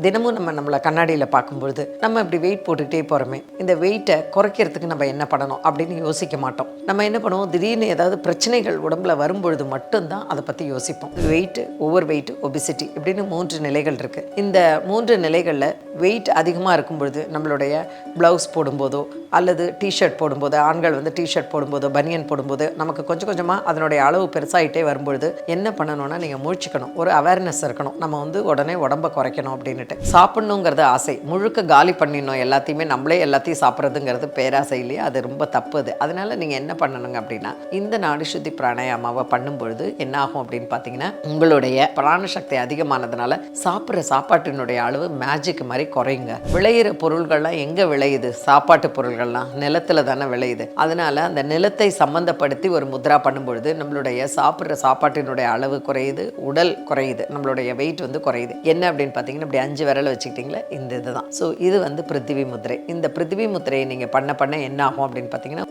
தினமும் நம்மளை கண்ணாடியில் பார்க்கும்பொழுது நம்ம இப்படி வெயிட் போட்டுக்கிட்டே போகிறோமே, இந்த வெயிட்டை குறைக்கிறதுக்கு நம்ம என்ன பண்ணணும் அப்படின்னு யோசிக்க மாட்டோம். நம்ம என்ன பண்ணுவோம், திடீர்னு ஏதாவது பிரச்சனைகள் உடம்புல வரும்பொழுது மட்டும்தான் அதை பற்றி யோசிப்போம். வெயிட், ஓவர் வெயிட், ஒபிசிட்டி இப்படின்னு 3 நிலைகள் இருக்குது. இந்த 3 நிலைகளில் வெயிட் அதிகமாக இருக்கும் பொழுது நம்மளுடைய ப்ளவுஸ் போடும்போதோ அல்லது டிஷர்ட் போடும்போது, ஆண்கள் டிஷர்ட் போடும்போதோ பனியன் போடும்போது நமக்கு கொஞ்சம் கொஞ்சமாக அதனுடைய அளவு பெருசாகிட்டே வரும்பொழுது என்ன பண்ணணும்னா, நீங்கள் முழிச்சுக்கணும், ஒரு அவேர்னஸ் இருக்கணும். நம்ம உடனே உடம்பை குறைக்கணும் அப்படின்ட்டு. சாப்பிடணுங்கிறது ஆசை, முழுக்க காலி பண்ணிடணும் எல்லாத்தையுமே, நம்மளே எல்லாத்தையும் சாப்பிட்றதுங்கிறது பேராசை இல்லையா, அது ரொம்ப தப்பு. அது அதனால நீங்கள் என்ன பண்ணணுங்க அப்படின்னா, இந்த நாடி சுத்தி பிராணாயாமாவை பண்ணும்பொழுது என்ன ஆகும் அப்படின்னு பார்த்தீங்கன்னா, உங்களுடைய பிராணசக்தி அதிகமானதுனால சாப்பிட்ற சாப்பாட்டினுடைய அளவு மேஜிக் மாதிரி குறையுங்க. விளையிற பொருள்கள்லாம் எங்கே விளையுது? சாப்பாட்டு பொருள்கள்லாம் நிலத்தில் தானே விளையுது. அதனால அந்த நிலத்தை சம்பந்தப்படுத்தி ஒரு முத்ரா பண்ணும்பொழுது நம்மளுடைய சாப்பிட்ற சாப்பாட்டினுடைய அளவு குறையுது, உடல் குறையுது, நம்மளுடைய வெயிட் குறையுது. என்ன அப்படின்னு பார்த்தீங்கன்னா, இப்படி 5 விரலை வச்சுக்கிட்டிங்களா, இந்த இதுதான். ஸோ இது பிருத்திவி முத்திரை. இந்த பிருத்திவி முத்திரையை நீங்கள் பண்ண பண்ண என்ன ஆகும் அப்படின்னு பார்த்தீங்கன்னா,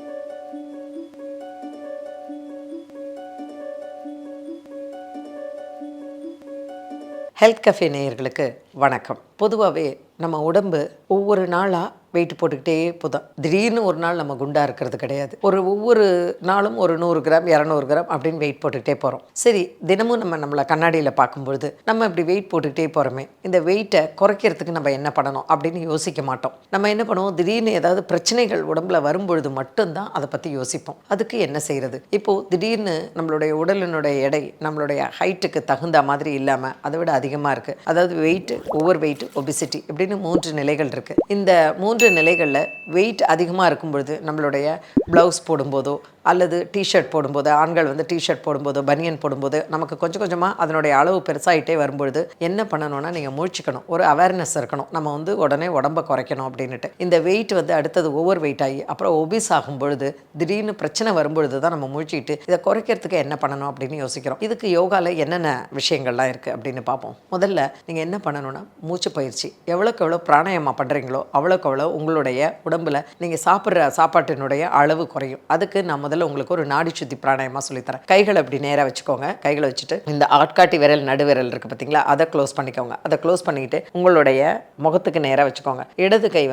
ஹெல்த் கஃபே நேயர்களுக்கு வணக்கம். பொதுவாகவே நம்ம உடம்பு ஒவ்வொரு நாளாக வெயிட் போட்டுக்கிட்டே போதும். திடீர்னு ஒரு நாள் நம்ம குண்டாக இருக்கிறது கிடையாது. ஒவ்வொரு நாளும் ஒரு 100 கிராம் 200 கிராம் அப்படின்னு வெயிட் போட்டுக்கிட்டே போகிறோம். சரி, தினமும் நம்மளை கண்ணாடியில் பார்க்கும்பொழுது நம்ம இப்படி வெயிட் போட்டுக்கிட்டே போகிறோமே, இந்த வெயிட்டை குறைக்கிறதுக்கு நம்ம என்ன பண்ணணும் அப்படின்னு யோசிக்க மாட்டோம். நம்ம என்ன பண்ணுவோம், திடீர்னு ஏதாவது பிரச்சனைகள் உடம்புல வரும்பொழுது மட்டும்தான் அதை பற்றி யோசிப்போம். அதுக்கு என்ன செய்கிறது? இப்போது திடீர்னு நம்மளுடைய உடலினுடைய எடை நம்மளுடைய ஹைட்டுக்கு தகுந்த மாதிரி இல்லாமல் அதை விட அதிகமாக இருக்குது. அதாவது வெயிட், ஓவர் வெயிட், ஒபிசிட்டி இப்படின்னு 3 நிலைகள் இருக்குது. இந்த 3 நிலைகளில் வெயிட் அதிகமாக இருக்கும் பொழுது நம்மளுடைய ப்ளவுஸ் போடும்போதோ அல்லது டிஷர்ட் போடும்போது, ஆண்கள் டிஷர்ட் போடும்போதோ பனியன் போடும்போது நமக்கு கொஞ்சம் கொஞ்சமாக அதனுடைய அளவு பெருசாகிட்டே வரும்பொழுது என்ன பண்ணணும்னா, நீங்கள் முழிச்சுக்கணும், ஒரு அவேர்னஸ் இருக்கணும். நம்ம உடனே உடம்பை குறைக்கணும் அப்படின்ட்டு. இந்த வெயிட் அடுத்தது ஓவர் வெயிட் ஆகி அப்புறம் ஒபிஸ் ஆகும் பொழுது திடீர்னு பிரச்சனை வரும்பொழுது தான் நம்ம முழிச்சிட்டு இதை குறைக்கிறதுக்கு என்ன பண்ணணும் அப்படின்னு யோசிக்கிறோம். இதுக்கு யோகாவில் என்னென்ன விஷயங்கள்லாம் இருக்குது அப்படின்னு பார்ப்போம். முதல்ல நீங்கள் என்ன பண்ணணும்னா, மூச்சு பயிற்சி. எவ்வளோக்கு எவ்வளோ பிராணாயாமம் பண்ணுறீங்களோ அவ்வளோக்கு எவ்வளோ உங்களுடைய உடம்பில் நீங்கள் சாப்பிட்ற சாப்பாட்டினுடைய அளவு குறையும். அதுக்கு நான் முதல்ல உங்களுக்கு ஒரு நாடி சுத்தி பிராணாயமா சொல்லித்தரேன். கைகளை அப்படி நேராக வச்சுக்கோங்க. கைகளை வச்சுட்டு இந்த ஆட்காட்டி விரல் நடுவிரல் இருக்குது பார்த்தீங்களா, அதை க்ளோஸ் பண்ணிக்கோங்க. அதை க்ளோஸ் பண்ணிக்கிட்டு உங்களுடைய முகத்துக்கு நேராக வச்சுக்கோங்க. இடது கை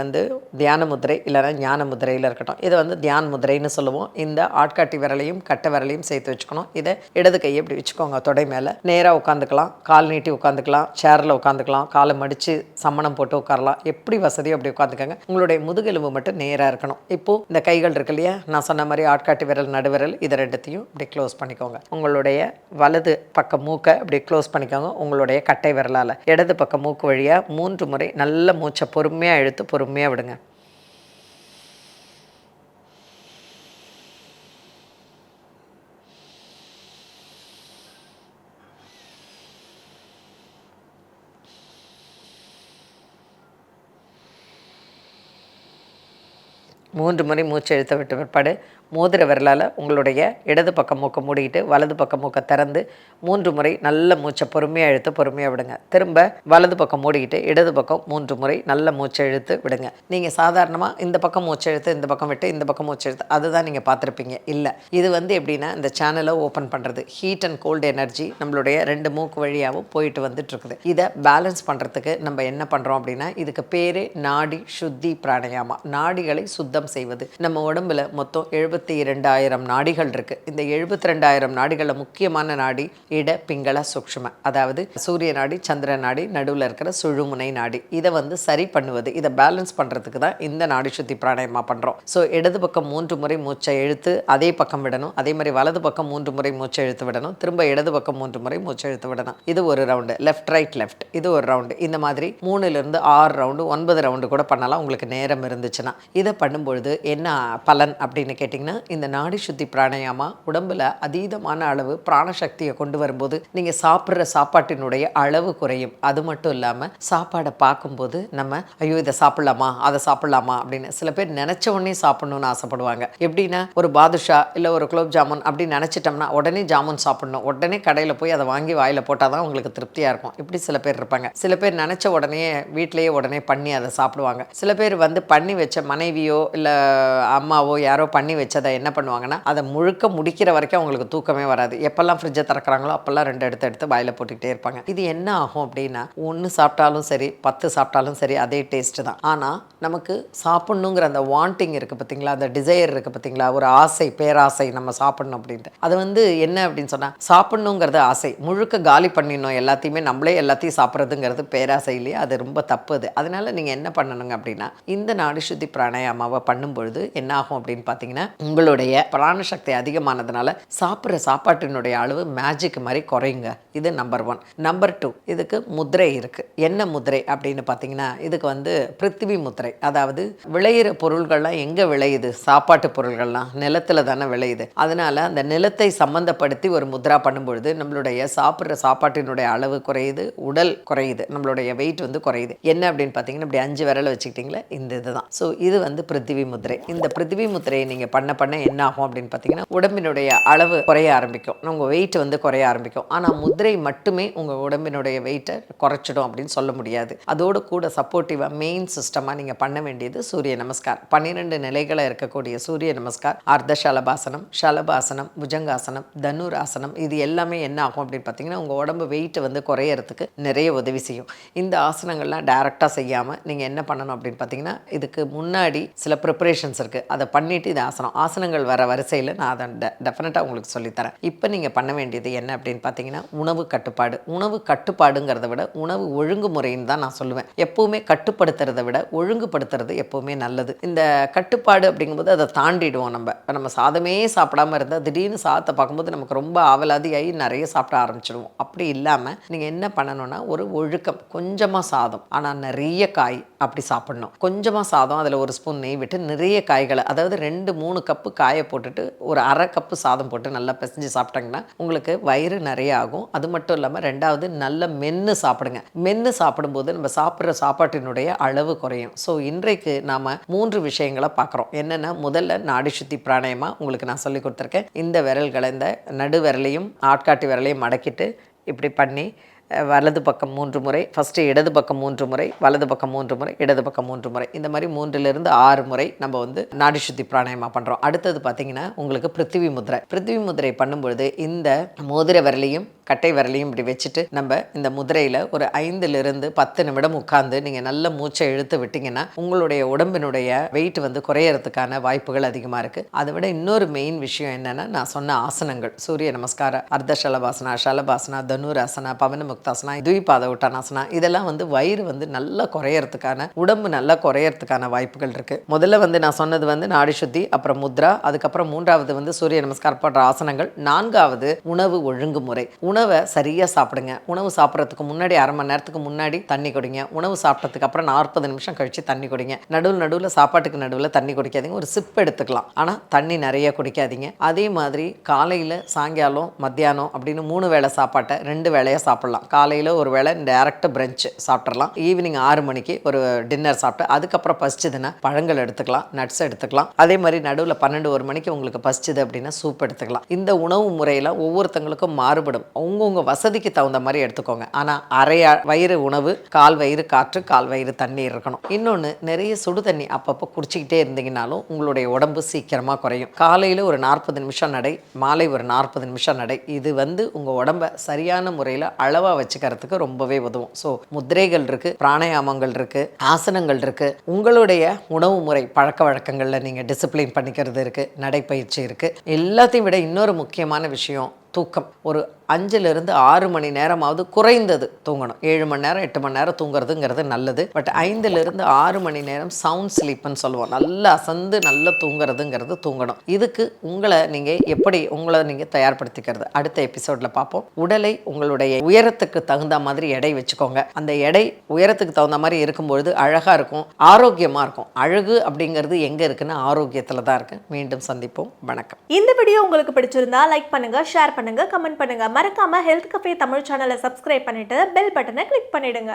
தியான முதிரை இல்லைனா ஞான முதிரையில் இருக்கட்டும். இதை தியான முதிரைன்னு சொல்லுவோம். இந்த ஆட்காட்டி விரலையும் கட்டை விரலையும் சேர்த்து வச்சுக்கணும். இதை இடது கையை இப்படி வச்சுக்கோங்க. தொடை மேலே நேராக உட்காந்துக்கலாம், கால் நீட்டி உட்காந்துக்கலாம், சேரில் உட்காந்துக்கலாம், காலை மடித்து சம்மணம் போட்டு உட்காரலாம். எப்படி வசதியோ அப்படி உட்காந்துக்கோங்க. உங்களுடைய முதுகெலும்பு மட்டும் நேராக இருக்கணும். இப்போது இந்த கைகள் இருக்கு இல்லையா, நான் சொன்ன மாதிரி ஆட்காட்டி விரல் நடுவிரல் இதை ரெண்டுத்தையும் இப்படி க்ளோஸ் பண்ணிக்கோங்க. உங்களுடைய வலது பக்கம் மூக்கை இப்படி க்ளோஸ் பண்ணிக்கோங்க. உங்களுடைய கட்டை விரலால் இடது பக்கம் மூக்கு வழியாக 3 முறை நல்ல மூச்சை பொறுமையாக இழுத்து பொறுமையாக விடுங்க. மூன்று முறை மூச்சு இழுத்த விட்டு பிற்பாடு மோதிர விரலால் உங்களுடைய இடது பக்கம் மூக்கை மூடிக்கிட்டு வலது பக்கம் மூக்கை திறந்து 3 முறை நல்ல மூச்சை பொறுமையாக இழுத்து பொறுமையாக விடுங்க. திரும்ப வலது பக்கம் மூடிக்கிட்டு இடது பக்கம் 3 முறை நல்ல மூச்சை இழுத்து விடுங்க. நீங்கள் சாதாரணமாக இந்த பக்கம் மூச்சை இழுத்து இந்த பக்கம் விட்டு இந்த பக்கம் மூச்சை இழுத்து அதுதான் நீங்கள் பார்த்துருப்பீங்க. இல்லை, இது எப்படின்னா இந்த சேனலை ஓப்பன் பண்ணுறது, ஹீட் அண்ட் கோல்டு எனர்ஜி நம்மளுடைய 2 மூக்கு வழியாகவும் போயிட்டு வந்துட்டுருக்குது. இதை பேலன்ஸ் பண்ணுறதுக்கு நம்ம என்ன பண்ணுறோம் அப்படின்னா, இதுக்கு பேர் நாடி சுத்தி பிராணாயாமா. நாடிகளை சுத்தம் செய்வது. நம்ம உடம்புல மொத்தம் 72,000 நாடிகள் இருக்குது. இந்த 72,000 நாடிகளில் முக்கியமான நாடி இட பிங்கள சூக்ஷ்ம, அதாவது சூரிய நாடி, சந்திர நாடி, நடுவில் இருக்கிற சுழுமுனை நாடி. இதை சரி பண்ணுவது, இதை பேலன்ஸ் பண்ணுறதுக்கு தான் இந்த நாடி சுத்தி பிராணாயாமா பண்ணுறோம். ஸோ இடது பக்கம் 3 முறை மூச்சை இழுத்து அதே பக்கம் விடணும். அதே மாதிரி வலது பக்கம் 3 முறை மூச்சை இழுத்து விடணும். திரும்ப இடது பக்கம் 3 முறை மூச்சை இழுத்து விடணும். இது ஒரு ரவுண்டு. லெஃப்ட் ரைட் லெஃப்ட், இது ஒரு ரவுண்டு. இந்த மாதிரி 3லிருந்து 6 ரவுண்டு 9 ரவுண்டு கூட பண்ணலாம், உங்களுக்கு நேரம் இருந்துச்சுன்னா. இதை பண்ணும்பொழுது என்ன பலன் அப்படின்னு கேட்டிங்கன்னா, இந்த நாடி சுத்தி பிராணாயாமா உடம்புல அதீதமான அளவு பிராணசக்தியை கொண்டு வரும்போது நீங்கள் சாப்பிட்ற சாப்பாட்டினுடைய அளவு குறையும். அது மட்டும் இல்லாமல் சாப்பாடை பார்க்கும்போது நம்ம ஐயோ இதை சாப்பிட்லாமா அதை சாப்பிட்லாமா அப்படின்னு சில பேர் நினச்ச உடனே சாப்பிட்ணுன்னு ஆசைப்படுவாங்க. எப்படின்னா, ஒரு பாதுஷா இல்லை ஒரு குலோப் ஜாமுன் அப்படின்னு நினச்சிட்டோம்னா உடனே ஜாமுன் சாப்பிட்ணும், உடனே கடையில் போய் அதை வாங்கி வாயில் போட்டால் தான் உங்களுக்கு திருப்தியாக இருக்கும். இப்படி சில பேர் இருப்பாங்க. சில பேர் நினச்ச உடனே வீட்டிலேயே உடனே பண்ணி அதை சாப்பிடுவாங்க. சில பேர் பண்ணி வச்ச மனைவியோ இல்லை அம்மாவோ யாரோ பண்ணி வச்ச வச்சதை என்ன பண்ணுவாங்கன்னா அதை முழுக்க முடிக்கிற வரைக்கும் அவங்களுக்கு தூக்கமே வராது. எப்பெல்லாம் ஃப்ரிட்ஜை திறக்கிறாங்களோ அப்பெல்லாம் 2 எடுத்து வாயில போட்டுக்கிட்டே இருப்பாங்க. இது என்ன ஆகும் அப்படின்னா, 1 சாப்பிட்டாலும் சரி 10 சாப்பிட்டாலும் சரி அதே டேஸ்ட் தான். ஆனால் நமக்கு சாப்பிட்ணுங்கிற அந்த வாண்டிங் இருக்குது பார்த்தீங்களா, அந்த டிசையர் இருக்குது பார்த்தீங்களா, ஒரு ஆசை, பேராசை நம்ம சாப்பிட்ணும் அப்படின்ட்டு. அது என்ன அப்படின்னு சொன்னால், சாப்பிட்ணுங்கிறது ஆசை, முழுக்க காலி பண்ணிடணும் எல்லாத்தையுமே, நம்மளே எல்லாத்தையும் சாப்பிட்றதுங்கிறது பேராசை இல்லையா? அது ரொம்ப தப்பு. அது அதனால் நீங்கள் என்ன பண்ணணுங்க அப்படின்னா, இந்த நாடி சுத்தி பிராணாயாமாவை பண்ணும்பொழுது என்ன ஆகும் அப்படின்னு பார்த்தீங்கன்னா, உங்களுடைய பிராணசக்தி அதிகமானதுனால சாப்பிட்ற சாப்பாட்டினுடைய அளவு மேஜிக் மாதிரி குறையுங்க. இது நம்பர் 1. நம்பர் 2, இதுக்கு முத்திரை இருக்குது. என்ன முத்திரை அப்படின்னு பார்த்தீங்கன்னா, இதுக்கு பிருத்திவி முத்திரை. அதாவது விளையிற பொருள்கள்லாம் எங்கே விளையுது? சாப்பாட்டு பொருள்கள்லாம் நிலத்தில் தானே விளையுது. அதனால் அந்த நிலத்தை சம்மந்தப்படுத்தி ஒரு முத்ரா பண்ணும்பொழுது நம்மளுடைய சாப்பிட்ற சாப்பாட்டினுடைய அளவு குறையுது, உடல் குறையுது, நம்மளுடைய வெயிட் குறையுது. என்ன அப்படின்னு பார்த்தீங்கன்னா, இப்படி 5 விரலை வச்சுக்கிட்டிங்களா, இந்த இதுதான். ஸோ இது பிருத்திவி முத்திரை. இந்த பிருத்திவி முத்திரையை நீங்கள் பண்ண என்ன ஆகும் அப்படின்னு பார்த்தீங்கன்னா, உடம்பினுடைய அளவு குறைய ஆரம்பிக்கும், உங்கள் வெயிட் குறைய ஆரம்பிக்கும். ஆனால் முத்திரை மட்டுமே உங்கள் உடம்பினுடைய வெயிட்டை குறைச்சிடும் அப்படின்னு சொல்ல முடியாது. அதோடு கூட சப்போர்ட்டிவாக மெயின் சிஸ்டமாக நீங்கள் பண்ண வேண்டியது சூரிய நமஸ்கார். 12 நிலைகளை இருக்கக்கூடிய சூரிய நமஸ்கார், அர்த்த ஷலபாசனம், ஷலபாசனம், புஜங்காசனம், தனுராசனம், இது எல்லாமே என்ன ஆகும் அப்படின்னு பார்த்தீங்கன்னா, உங்கள் உடம்பு வெயிட் குறையறதுக்கு நிறைய உதவி செய்யும். இந்த ஆசனங்கள்லாம் டைரெக்டாக செய்யாமல் நீங்கள் என்ன பண்ணணும் அப்படின்னு பார்த்தீங்கன்னா, இதுக்கு முன்னாடி சில ப்ரிப்பரேஷன்ஸ் இருக்குது, அதை பண்ணிவிட்டு இது ஆசனங்கள் வர வரிசையில் நான் அதை டெஃபினட்டாக உங்களுக்கு சொல்லித்தரேன். இப்போ நீங்கள் பண்ண வேண்டியது என்ன அப்படின்னு பார்த்தீங்கன்னா, உணவு கட்டுப்பாடு. உணவு கட்டுப்பாடுங்கிறத விட உணவு ஒழுங்குமுறைன்னு தான் நான் சொல்லுவேன். எப்போவுமே கட்டுப்படுத்துறதை விட ஒழுங்குபடுத்துறது எப்போவுமே நல்லது. இந்த கட்டுப்பாடு அப்படிங்கும்போது அதை தாண்டிடுவோம். நம்ம சாதமே சாப்பிடாம இருந்தால் திடீர்னு சாதத்தை பார்க்கும்போது நமக்கு ரொம்ப ஆவலாதியாகி நிறைய சாப்பிட ஆரம்பிச்சிடுவோம். அப்படி இல்லாமல் நீங்கள் என்ன பண்ணணும்னா, ஒரு ஒழுக்கம். கொஞ்சமாக சாதம் ஆனால் நிறைய காய் அப்படி சாப்பிடணும். கொஞ்சமாக சாதம், அதில் 1 ஸ்பூன் நெய் விட்டு நிறைய காய்களை, அதாவது 2-3 கப்பு காயை போட்டுட்டு ஒரு அரை கப்பு சாதம் போட்டு நல்லா பிசைஞ்சு சாப்பிட்டாங்கன்னா உங்களுக்கு வயிறு நிறைய ஆகும். அது மட்டும் இல்லாமல் 2வது நல்ல மென்று சாப்பிடுங்க. மென்று சாப்பிடும்போது நம்ம சாப்பிட்ற சாப்பாட்டினுடைய அளவு குறையும். ஸோ இன்றைக்கு நாம் 3 விஷயங்களை பார்க்குறோம். என்னென்னா, முதல்ல நாடி சுத்தி பிராணாயமா உங்களுக்கு நான் சொல்லி கொடுத்துருக்கேன். இந்த விரல்களை, இந்த நடு விரலையும் ஆட்காட்டி விரலையும் மடக்கிட்டு இப்படி பண்ணி வலது பக்கம் 3 முறை, ஃபஸ்ட்டு இடது பக்கம் 3 முறை, வலது பக்கம் 3 முறை, இடது பக்கம் 3 முறை, இந்த மாதிரி 3லிருந்து 6 முறை நம்ம நாடி சுத்தி பிராணாயமா பண்ணுறோம். அடுத்தது பார்த்தீங்கன்னா, உங்களுக்கு பிருத்திவி முத்திரை. பிருத்திவி முத்திரை பண்ணும்பொழுது இந்த மோதிர விரலையும் கட்டை விரலையும் இப்படி வச்சுட்டு நம்ம இந்த முதிரையில் ஒரு 5லிருந்து 10 நிமிடம் உட்கார்ந்து நீங்கள் நல்ல மூச்சை இழுத்து விட்டிங்கன்னா உங்களுடைய உடம்பினுடைய வெயிட் குறையறதுக்கான வாய்ப்புகள் அதிகமாக இருக்குது. அதை விட இன்னொரு மெயின் விஷயம் என்னென்னா, நான் சொன்ன ஆசனங்கள், சூரிய நமஸ்கார, அர்த்த ஷலபாசனா, ஷலபாசனா, தனுராசனா, பவனமுக்தாசனா, துவிபாத உட்டானாசனா, இதெல்லாம் வயிறு நல்லா குறையறதுக்கான, உடம்பு நல்லா குறையறதுக்கான வாய்ப்புகள் இருக்குது. முதல்ல நான் சொன்னது நாடி சுத்தி, அப்புறம் முத்ரா, அதுக்கப்புறம் 3வது சூரிய நமஸ்கார் போன்ற ஆசனங்கள், 4வது உணவு ஒழுங்குமுறை. உணவை சரியாக சாப்பிடுங்க. உணவு சாப்பிட்றதுக்கு முன்னாடி அரை மணி நேரத்துக்கு முன்னாடி தண்ணி குடிங்க. உணவு சாப்பிட்டதுக்கு அப்புறம் 40 நிமிஷம் கழித்து தண்ணி குடிங்க. நடுவில் சாப்பாட்டுக்கு நடுவில் தண்ணி குடிக்காதீங்க. ஒரு சிப் எடுத்துக்கலாம், ஆனால் தண்ணி நிறைய குடிக்காதீங்க. அதே மாதிரி காலையில், சாயங்காலம், மத்தியானம் அப்படின்னு 3 வேளை சாப்பாட்டை 2 வேளையாக சாப்பிட்லாம். காலையில் ஒரு வேளை டேரெக்டாக பிரஞ்ச் சாப்பிட்றலாம். ஈவினிங் 6 மணிக்கு ஒரு டின்னர் சாப்பிட்டு அதுக்கப்புறம் பசிச்சுதுன்னா பழங்கள் எடுத்துக்கலாம், நட்ஸ் எடுத்துக்கலாம். அதே மாதிரி நடுவில் 12-1 மணிக்கு உங்களுக்கு பசிச்சுது அப்படின்னா சூப் எடுத்துக்கலாம். இந்த உணவு முறையில் ஒவ்வொருத்தங்களுக்கும் மாறுபடும். உங்கவுங்க வசதிக்கு தகுந்த மாதிரி எடுத்துக்கோங்க. ஆனால் அரை வயிறு உணவு, கால் வயிறு காற்று, கால் வயிறு தண்ணீர் இருக்கணும். இன்னொன்று, நிறைய சுடு தண்ணி அப்பப்போ குடிச்சிக்கிட்டே இருந்தீங்கனாலும் உங்களுடைய உடம்பு சீக்கிரமாக குறையும். காலையில் ஒரு 40 நிமிஷம் நடை, மாலை ஒரு 40 நிமிஷம் நடை. இது உங்கள் உடம்பை சரியான முறையில் அளவாக வச்சுக்கிறதுக்கு ரொம்பவே உதவும். ஸோ முத்திரைகள் இருக்குது, பிராணாயாமங்கள் இருக்குது, ஆசனங்கள் இருக்குது, உங்களுடைய உணவு முறை பழக்க வழக்கங்களில் நீங்கள் டிசிப்ளின் பண்ணிக்கிறது இருக்குது, நடைப்பயிற்சி இருக்குது. எல்லாத்தையும் விட இன்னொரு முக்கியமான விஷயம் தூக்கம். ஒரு 5லிருந்து 6 மணி நேரமாவது குறைந்தது தூங்கணும். 7 மணி நேரம் 8 மணி நேரம் தூங்குறதுங்கிறது நல்லது. பட் 5லிருந்து 6 மணி நேரம் சவுண்ட் ஸ்லீப்னு சொல்லுவோம். நல்லா அசந்து நல்லா தூங்குறதுங்கிறது தூங்கணும். இதுக்கு உங்களை நீங்கள் தயார்படுத்திக்கிறது அடுத்த எபிசோடில் பார்ப்போம். உடலை உங்களுடைய உயரத்துக்கு தகுந்த மாதிரி எடை வச்சுக்கோங்க. அந்த எடை உயரத்துக்கு தகுந்த மாதிரி இருக்கும்பொழுது அழகாக இருக்கும், ஆரோக்கியமாக இருக்கும். அழகு அப்படிங்கிறது எங்கே இருக்குன்னா ஆரோக்கியத்தில் தான் இருக்குது. மீண்டும் சந்திப்போம். வணக்கம். இந்த வீடியோ உங்களுக்கு பிடிச்சிருந்தா லைக் பண்ணுங்க, ஷேர் பண்ணுங்க, கமெண்ட் பண்ணுங்க. மறக்காம ஹெல்த் கஃபே தமிழ் சேனலை சப்ஸ்கிரைப் பண்ணிட்டு பெல் பட்டனை கிளிக் பண்ணிடுங்க.